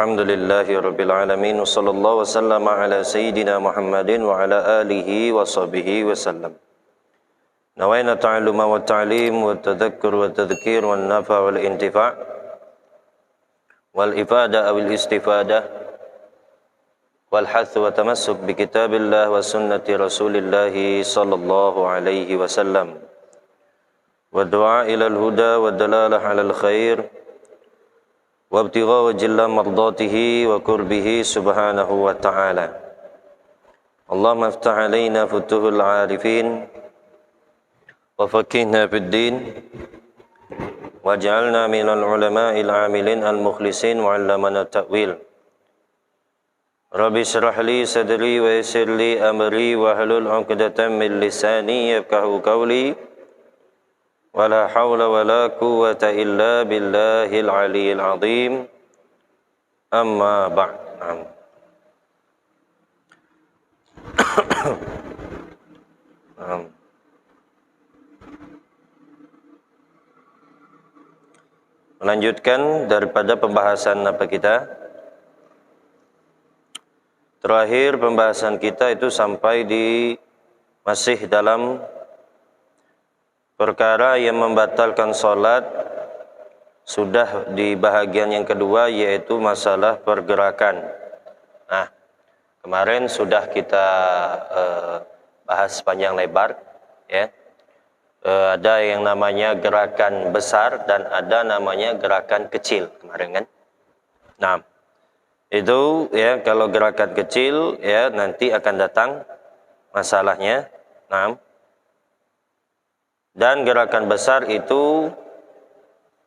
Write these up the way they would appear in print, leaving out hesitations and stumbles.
Alhamdulillahi Rabbil Alamin. Wassallallahu wasallam ala Sayyidina Muhammadin wa ala alihi wa sahbihi wasallam. Nawaina ta'alluma wa ta'lim wa tadhakkur wa tadhkir wa nafa wal intifa' wal ifada awil istifadah wal hath wa tamassuk bi kitabillah wa sunnati rasulillahi sallallahu alaihi wasallam wa du'a ilal huda wa dalalah alal khair wa ibtigha wajhillah mardatihi wa qurbihi subhanahu wa ta'ala. Allahumma iftah alaina futuhul arifin wa faqihna fid din waj'alna minal ulama'il amilin al mukhlisin wa 'allamana ta'wil. Rabbi shrah li sadri wa yassir li amri wa hlul 'uqdatam min lisani yafqahu qawli. Wala hawla wala quwwata illa billahil aliyyil azim. Amma ba'd. Melanjutkan daripada pembahasan apa kita? Terakhir pembahasan kita itu sampai di masih dalam perkara yang membatalkan salat, sudah di bahagian yang kedua yaitu masalah pergerakan. Nah, kemarin sudah kita bahas panjang lebar, ya. Ada yang namanya gerakan besar dan ada namanya gerakan kecil kemarin kan. Nah, itu ya kalau gerakan kecil ya nanti akan datang masalahnya. Nah, dan gerakan besar itu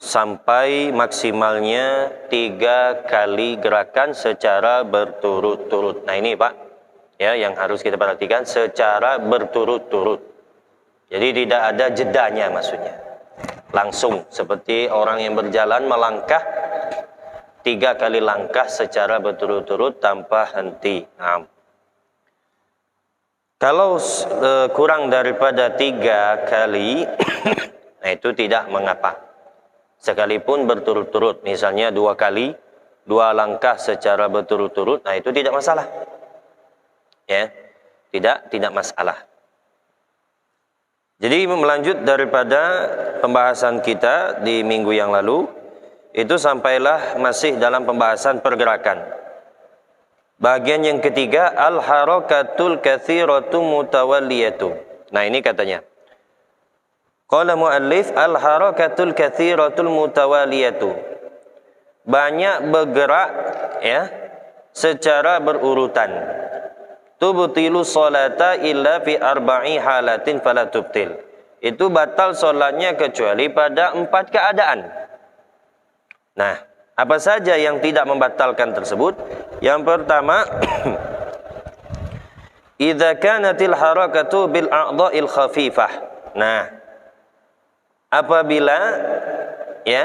sampai maksimalnya 3 kali gerakan secara berturut-turut. Nah ini Pak, ya yang harus kita perhatikan, secara berturut-turut. Jadi tidak ada jedanya maksudnya. Langsung seperti orang yang berjalan melangkah 3 kali langkah secara berturut-turut tanpa henti. Nah, kalau kurang daripada 3 kali, nah itu tidak mengapa. Sekalipun berturut-turut, misalnya 2 kali, 2 langkah secara berturut-turut, nah itu tidak masalah. Ya, tidak masalah. Jadi melanjut daripada pembahasan kita di minggu yang lalu, itu sampailah masih dalam pembahasan pergerakan. Bagian yang ketiga, al-harakatul katsiratu mutawalliyatu. Nah ini katanya. Qala muallif al-harakatul katsiratul mutawalliyatu. Banyak bergerak ya secara berurutan. Tubtilu sholata illa fi 4 halatin fala tubtil. Itu batal solatnya kecuali pada 4 keadaan. Nah, apa saja yang tidak membatalkan tersebut? Yang pertama, idza kanatil harakatu bil a'dha'il khafifah. Nah, apabila ya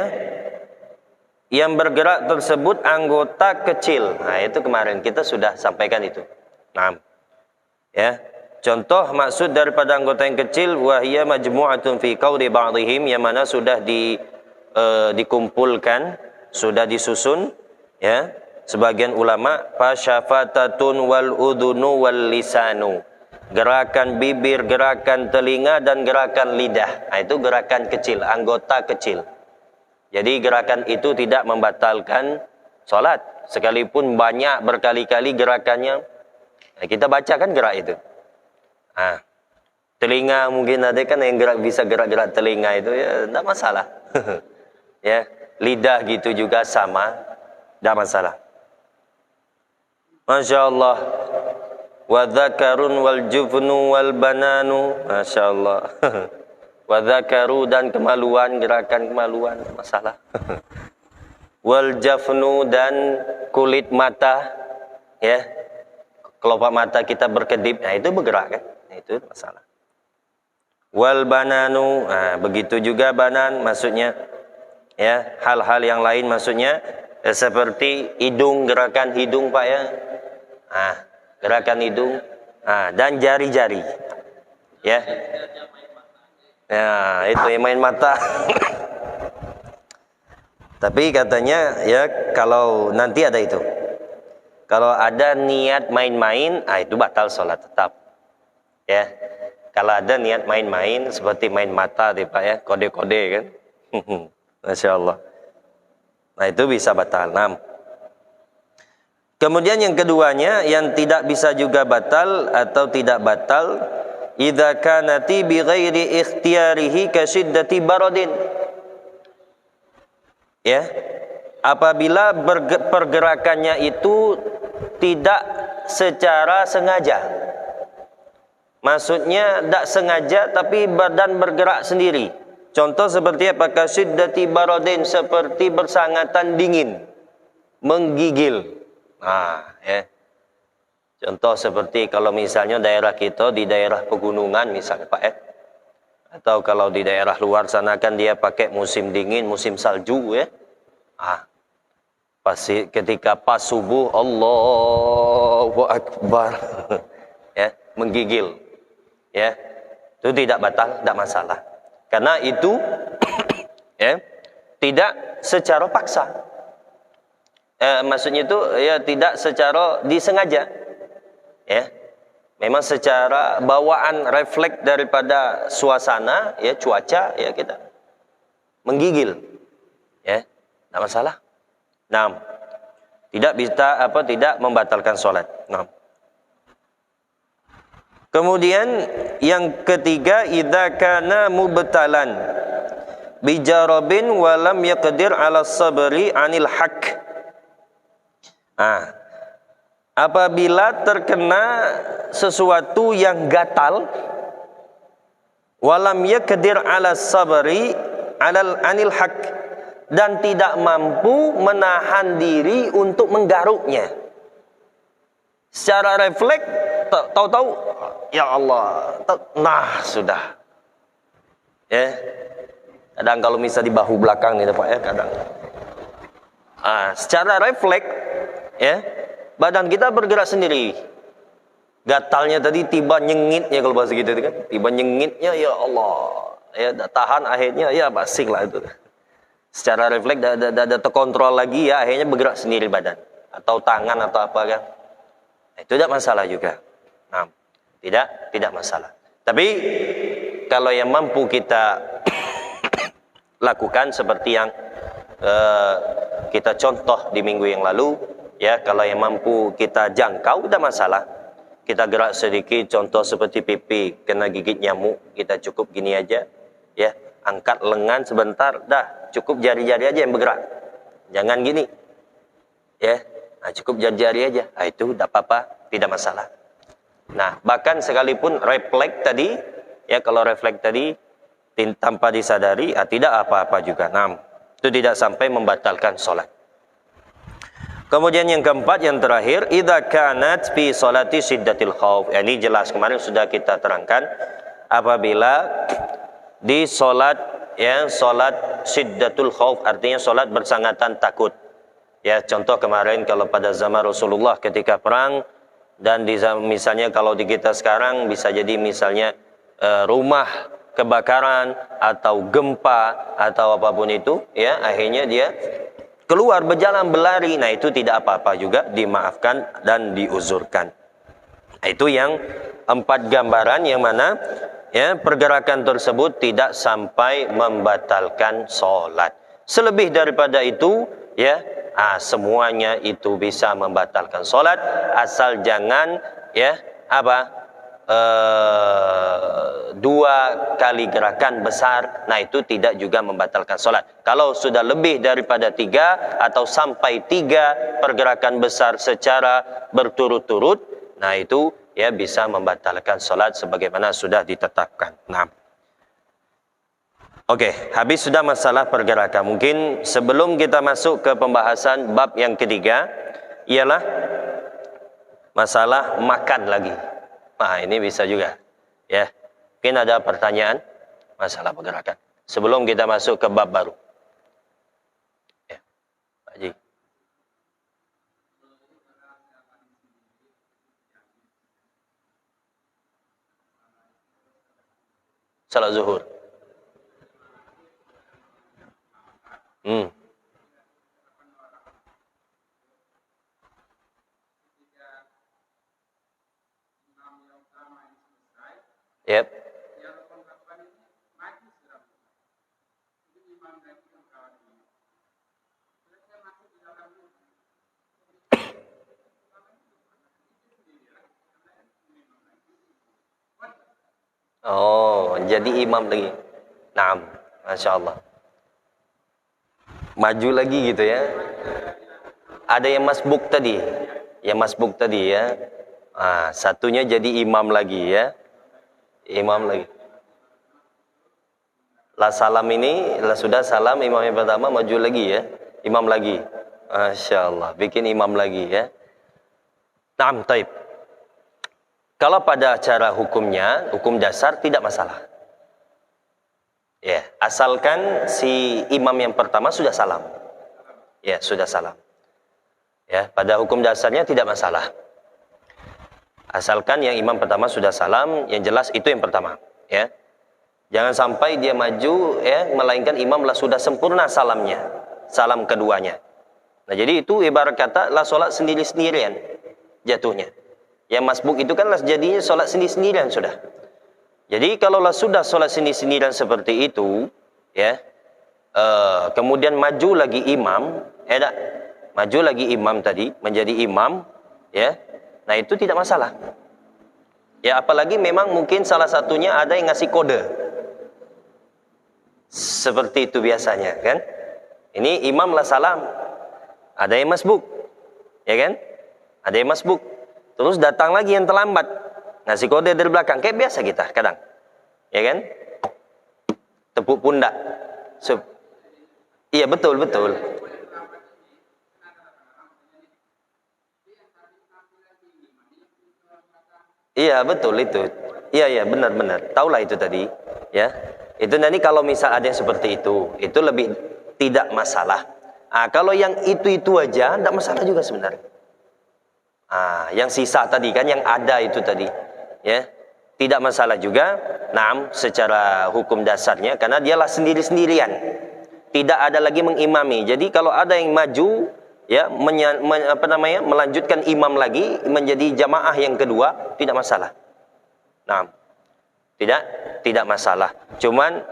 yang bergerak tersebut anggota kecil. Nah, itu kemarin kita sudah sampaikan itu. Nah, ya. Contoh maksud daripada anggota yang kecil wahiyya majmu'atun fi qawli ba'dihim, yang mana sudah dikumpulkan, sudah disusun ya sebagian ulama, fasyafatatun wal udhunu wal lisanu. Gerakan bibir, gerakan telinga dan gerakan lidah. Nah, itu gerakan kecil, anggota kecil. Jadi gerakan itu tidak membatalkan salat sekalipun banyak berkali-kali gerakannya. Nah, kita baca kan gerak itu. Nah, telinga mungkin ada kan yang bisa gerak-gerak telinga itu ya tidak masalah. Ya, lidah gitu juga sama, tidak masalah. Masya Allah. Wa dzakarun wal jufnu wal bananu. Masya Allah. Wa dzakaru dan kemaluan, gerakan kemaluan, masalah. Wal jafnu dan kulit mata, ya. Kelopak mata kita berkedip, nah itu bergerak kan? Nah, itu masalah. Wal bananu, nah begitu juga banan maksudnya. Ya, hal-hal yang lain maksudnya seperti hidung, gerakan hidung Pak ya. Nah, gerakan hidung, nah, dan jari-jari. Ya. Ya, itu yang main mata. Tapi katanya ya kalau nanti ada itu. Kalau ada niat main-main, itu batal sholat tetap. Ya. Kalau ada niat main-main seperti main mata deh Pak ya, kode-kode kan. Masya Allah. Nah itu bisa batal. Nah. Kemudian yang keduanya yang tidak bisa juga batal atau tidak batal, idza kanati bi ghairi ikhtiyarihi ka syiddati baradin. Ya. Apabila pergerakannya itu tidak secara sengaja. Maksudnya tidak sengaja tapi badan bergerak sendiri. Contoh seperti apa? Ka syiddati baradin, seperti bersangatan dingin, menggigil. Nah, ya. Contoh seperti kalau misalnya daerah kita di daerah pegunungan misalnya Pak atau kalau di daerah luar sana kan dia pakai musim dingin, musim salju ya. Pasti ketika pas subuh Allahu Akbar ya, menggigil. Ya. Itu tidak batal, tidak masalah. Karena itu ya, tidak secara paksa. Maksudnya itu ya tidak secara disengaja. Ya. Memang secara bawaan refleks daripada suasana ya, cuaca ya kita menggigil. Ya, tidak masalah. Nah, tidak bisa tidak membatalkan sholat. Nah. Kemudian yang ketiga, idza kana mubtalan bijarabin wa lam yaqdir 'ala sabri 'anil haqq. Apabila terkena sesuatu yang gatal, walam yaqdir 'ala sabri 'anil haqq, dan tidak mampu menahan diri untuk menggaruknya. Secara refleks tahu-tahu ya Allah, nah sudah. Ya. Kadang kalau misalnya di bahu belakang nih Pak ya, kadang. Secara refleks ya, badan kita bergerak sendiri. Gatalnya tadi tiba nyengitnya kalau bahasa gitu kan. Tiba nyengitnya ya Allah. Ya tahan akhirnya ya basik lah itu. Secara refleks ada terkontrol lagi ya, akhirnya bergerak sendiri badan atau tangan atau apa kan. Itu tidak masalah juga. Nah, tidak masalah. Tapi kalau yang mampu kita lakukan seperti yang kita contoh di minggu yang lalu ya, kalau yang mampu kita jangkau tidak masalah. Kita gerak sedikit, contoh seperti pipi kena gigit nyamuk, kita cukup gini aja ya, angkat lengan sebentar, dah cukup jari-jari aja yang bergerak, jangan gini ya. Cukup jari-jari aja, itu tidak apa-apa, tidak masalah. Nah, bahkan sekalipun refleks tadi ya, kalau refleks tadi tanpa disadari tidak apa-apa juga. Nah, itu tidak sampai membatalkan sholat. Kemudian yang keempat, yang terakhir, idza kanat fi sholati syiddatil khauf. Ini jelas kemarin sudah kita terangkan, apabila di sholat ya, sholat syiddatul khauf artinya sholat bersangatan takut. Ya, contoh kemarin kalau pada zaman Rasulullah ketika perang, dan misalnya kalau di kita sekarang bisa jadi misalnya rumah kebakaran atau gempa atau apapun itu ya, akhirnya dia keluar berjalan berlari. Nah, itu tidak apa-apa juga, dimaafkan dan diuzurkan. Itu yang 4 gambaran yang mana ya, pergerakan tersebut tidak sampai membatalkan sholat. Selebih daripada itu ya, semuanya itu bisa membatalkan sholat, asal jangan ya 2 kali gerakan besar. Nah, itu tidak juga membatalkan sholat. Kalau sudah lebih daripada 3 atau sampai 3 pergerakan besar secara berturut-turut, nah itu ya bisa membatalkan sholat sebagaimana sudah ditetapkan. Nah, oke, habis sudah masalah pergerakan. Mungkin sebelum kita masuk ke pembahasan bab yang ketiga, ialah masalah makan lagi. Nah, ini bisa juga ya. Mungkin ada pertanyaan masalah pergerakan sebelum kita masuk ke bab baru ya, Pak Haji. Salat zuhur. Yep. Oh, jadi imam lagi. Naam, Masya Allah. Maju lagi gitu ya. Ada yang masbuk tadi. Yang masbuk tadi ya. Satunya jadi imam lagi ya. Imam lagi. Lah salam ini, lah sudah salam imam yang pertama maju lagi ya. Imam lagi. Masya Allah, bikin imam lagi ya. Naam, taib. Kalau pada cara hukumnya, hukum dasar tidak masalah. Ya, asalkan si imam yang pertama sudah salam. Ya, sudah salam. Ya, pada hukum dasarnya tidak masalah. Asalkan yang imam pertama sudah salam, yang jelas itu yang pertama, ya. Jangan sampai dia maju ya, melainkan imam lah sudah sempurna salamnya, salam keduanya. Nah, jadi itu ibarat kata lah salat sendiri-sendirian jatuhnya. Yang masbuk itu kan lah jadinya salat sendiri-sendirian sudah. Jadi kalau lah sudah salat sendiri-sendirian seperti itu, ya, kemudian maju lagi imam, maju lagi imam tadi menjadi imam, ya, nah itu tidak masalah. Ya, apalagi memang mungkin salah satunya ada yang ngasih kode, seperti itu biasanya, kan? Ini imam lah salam, ada yang masbuk, ya kan? Ada yang masbuk. Terus datang lagi yang terlambat, ngasih kode dari belakang, kayak biasa kita kadang, ya kan? Tepuk pundak. Iya, betul. Iya, betul itu. Iya, benar. Taulah itu tadi, ya. Itu nanti kalau misal ada yang seperti itu lebih tidak masalah. Kalau yang itu aja tidak masalah juga sebenarnya. Yang sisa tadi kan, yang ada itu tadi, ya, tidak masalah juga. Naam, secara hukum dasarnya karena dialah sendiri-sendirian, tidak ada lagi mengimami. Jadi kalau ada yang maju, ya, melanjutkan imam lagi menjadi jamaah yang kedua, tidak masalah. Naam, tidak masalah. Cuman,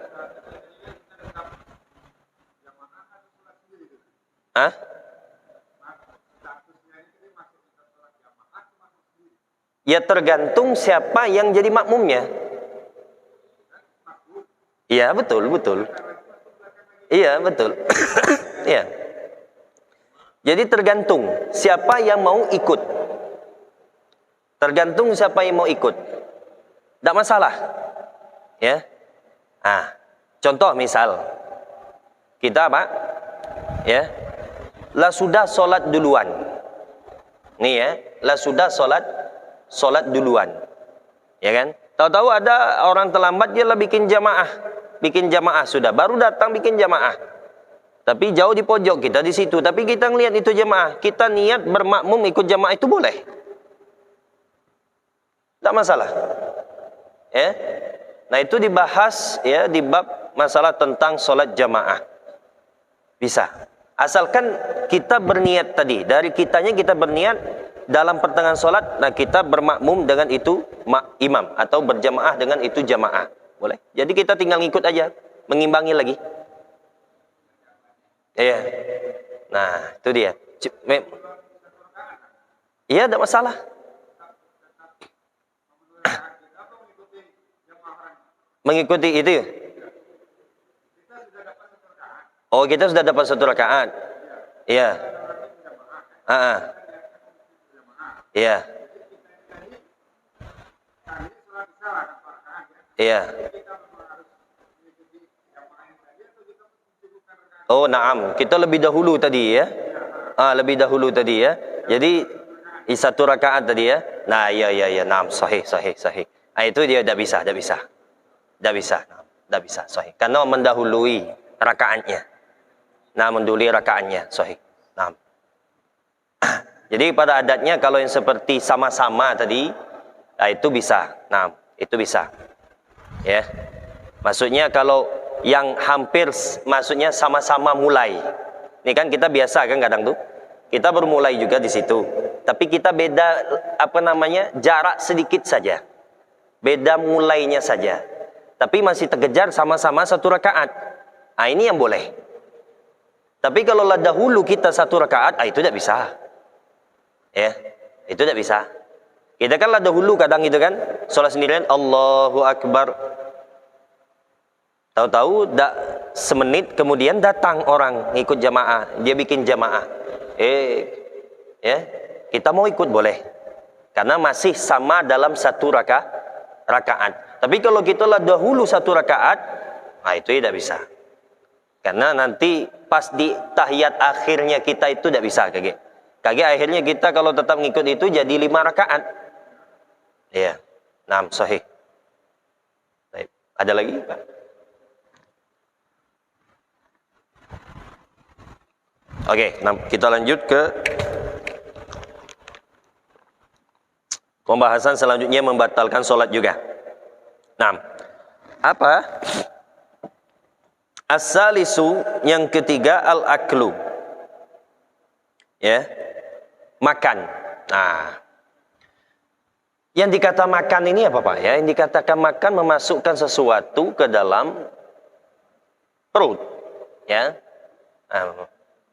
ya tergantung siapa yang jadi makmumnya. Iya, betul. Iya, betul. Iya. Jadi tergantung siapa yang mau ikut. Tergantung siapa yang mau ikut. Tidak masalah. Ya. Contoh misal kita apa? Ya. Lah sudah sholat duluan. Nih ya, lah sudah sholat duluan, ya kan? Tahu-tahu ada orang terlambat, dia lah bikin jamaah sudah, baru datang bikin jamaah, tapi jauh di pojok, kita di situ, tapi kita ngelihat itu jamaah, kita niat bermakmum ikut jamaah itu boleh, tak masalah, ya. Nah itu dibahas ya di bab masalah tentang sholat jamaah, bisa, asalkan kita berniat tadi, dari kitanya kita berniat dalam pertengahan sholat, nah kita bermakmum dengan itu imam atau berjamaah dengan itu jamaah, boleh. Jadi kita tinggal ngikut aja, mengimbangi lagi. Iya. Nah itu dia. Iya, tidak masalah. Mengikuti itu. Oh, kita sudah dapat satu rakaat. Iya. Iya. Iya. Oh, naam. Kita lebih dahulu tadi ya. Lebih dahulu tadi ya. Jadi satu rakaat tadi ya. Nah, iya. Naam, sahih. Itu dia tidak bisa. Sahih. Karena mendahului rakaatnya. Nah, mendahului rakaatnya, sahih. Naam. Jadi pada adatnya kalau yang seperti sama-sama tadi, itu bisa. Nah, itu bisa. Ya. Maksudnya kalau yang hampir, maksudnya sama-sama mulai. Ini kan kita biasa kan kadang tuh. Kita bermulai juga di situ. Tapi kita beda jarak sedikit saja. Beda mulainya saja. Tapi masih terkejar sama-sama satu rakaat. Ah, ini yang boleh. Tapi kalau lah dahulu kita satu rakaat, itu tidak bisa. Ya, itu tidak bisa. Kita kan lah dahulu kadang itu kan, sholat sendirian, Allahu Akbar. Tahu-tahu semenit kemudian datang orang ngikut jamaah, dia bikin jamaah. Ya, kita mau ikut boleh. Karena masih sama dalam satu rakaat. Tapi kalau kita lah dahulu satu rakaat, itu tidak bisa. Karena nanti pas di tahiyat akhirnya kita itu tidak bisa kage akhirnya kita kalau tetap ngikut itu jadi 5 rakaat. Iya. Nah, sahih. Baik. Ada lagi, Pak? Oke, nah kita lanjut ke pembahasan selanjutnya, membatalkan sholat juga. Nah, apa? As-salisu, yang ketiga, al-aklu. Ya, makan. Nah, yang dikata makan ini apa, Pak? Ya, yang dikatakan makan memasukkan sesuatu ke dalam perut. Ya,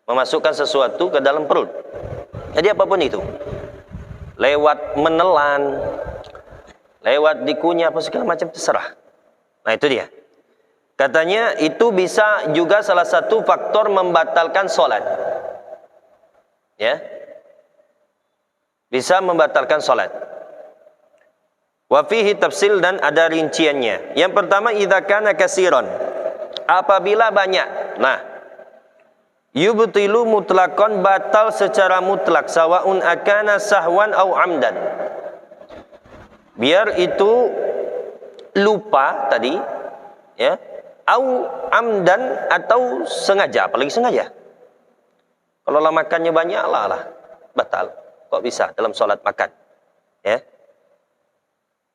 memasukkan sesuatu ke dalam perut. Jadi apapun itu, lewat menelan, lewat dikunyah, apa segala macam, terserah. Nah, itu dia. Katanya itu bisa juga salah satu faktor membatalkan sholat. Ya, bisa membatalkan sholat. Wa fihi tafsil, dan ada rinciannya. Yang pertama, idza kana kasiron, apabila banyak. Nah, yubtilu mutlaqan, batal secara mutlak, sawaun akana sahwan au amdan. Biar itu lupa tadi, ya, au amdan, atau sengaja, apalagi sengaja. Kalau lah makannya banyak lah batal. Kok bisa dalam sholat makan? Ya.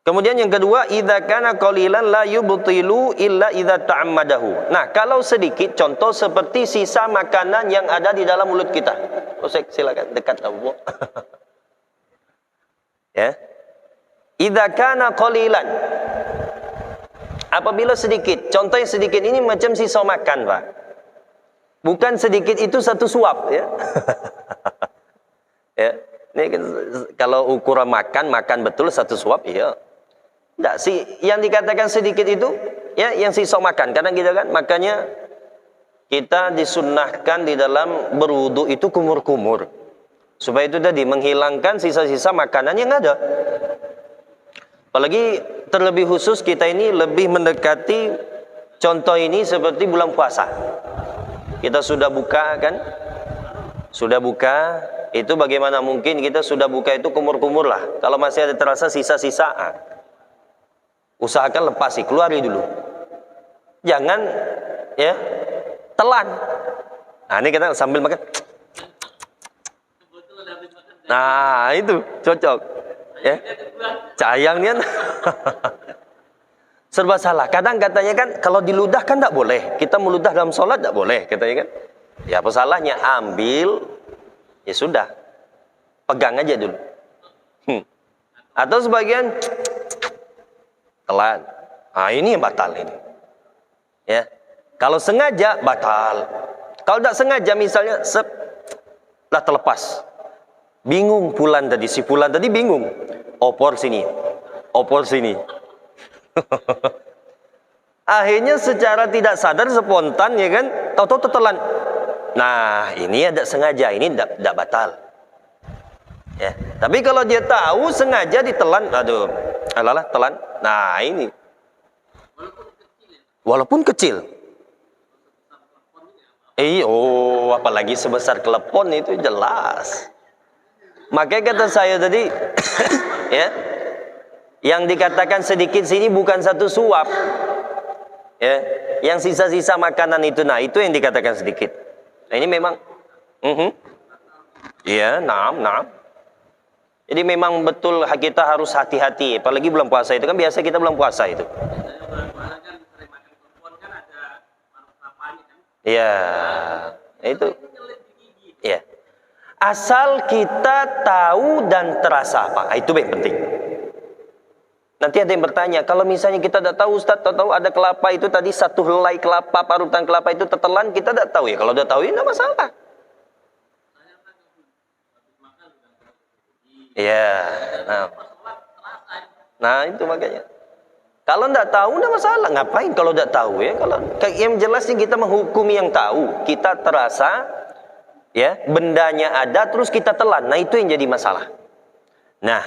Kemudian yang kedua, idza kana qalilan la yubtilu illa idza ta'ammadahu. Nah, kalau sedikit, contoh seperti sisa makanan yang ada di dalam mulut kita. Silakan dekat Abu. Ya. Idza kana qalilan, apabila sedikit, contoh yang sedikit ini macam sisa makan, Pak. Bukan sedikit itu satu suap, ya. Ya. Ini kan, kalau ukuran makan betul satu suap, ya. Tidak sih, yang dikatakan sedikit itu, ya, yang sisa makan. Karena gitu kan, makanya kita disunnahkan di dalam berwudu itu kumur-kumur, supaya itu tadi menghilangkan sisa-sisa makanan yang ada. Apalagi terlebih khusus kita ini lebih mendekati contoh ini seperti bulan puasa. Kita sudah buka kan? Sudah buka, itu bagaimana mungkin kita sudah buka itu kumur-kumur lah. Kalau masih ada terasa sisa-sisa, usahakan lepas sih, keluari dulu. Jangan, ya, telan. Nah, ini kita sambil makan. Nah, itu cocok. Ya. Sayang nih. Serba salah. Kadang katanya kan kalau diludah kan tidak boleh. Kita meludah dalam sholat tidak boleh, katanya kan. Ya, apa salahnya? Ambil, ya sudah, pegang aja dulu. Atau sebagian telan. Nah, ini yang batal ini. Ya. Kalau sengaja batal. Kalau tidak sengaja misalnya lah terlepas. Bingung Fulan tadi, si Fulan tadi bingung. Opor sini. Opor sini. Akhirnya secara tidak sadar, spontan, ya kan, tahu-tahu tertelan. Nah, ini ada sengaja, ini tidak batal. Ya. Tapi kalau dia tahu sengaja ditelan, aduh, alalah telan. Nah, ini walaupun kecil. Apalagi sebesar klepon itu jelas. Makanya kata saya tadi, ya, yang dikatakan sedikit sini bukan satu suap, ya, yang sisa-sisa makanan itu, nah itu yang dikatakan sedikit. Nah, ini memang, iya, naam. Jadi memang betul kita harus hati-hati, apalagi bulan puasa itu kan biasa kita bulan puasa itu. Iya, itu, iya. Asal kita tahu dan terasa apa, itu yang penting. Nanti ada yang bertanya, kalau misalnya kita tidak tahu Ustaz, tahu ada kelapa itu tadi satu helai kelapa, parutan kelapa itu tertelan, kita tidak tahu ya. Kalau tidak tahu ya tidak masalah. Iya. Nah itu makanya. Kalau tidak tahu tidak masalah. Ngapain kalau tidak tahu ya? Kalau yang jelasnya kita menghukumi yang tahu, kita terasa ya bendanya ada terus kita telan. Nah itu yang jadi masalah. Nah,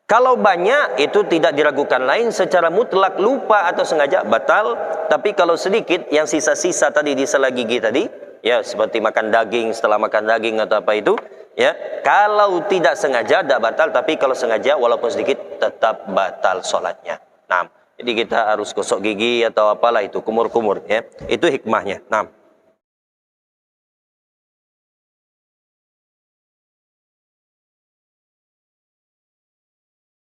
kalau banyak itu tidak diragukan, lain secara mutlak lupa atau sengaja batal. Tapi kalau sedikit yang sisa-sisa tadi di sela gigi tadi, ya seperti makan daging, setelah makan daging atau apa itu, ya kalau tidak sengaja tidak batal, tapi kalau sengaja walaupun sedikit tetap batal sholatnya. Nah, jadi kita harus gosok gigi atau apalah itu kumur-kumur ya. Itu hikmahnya. Nah.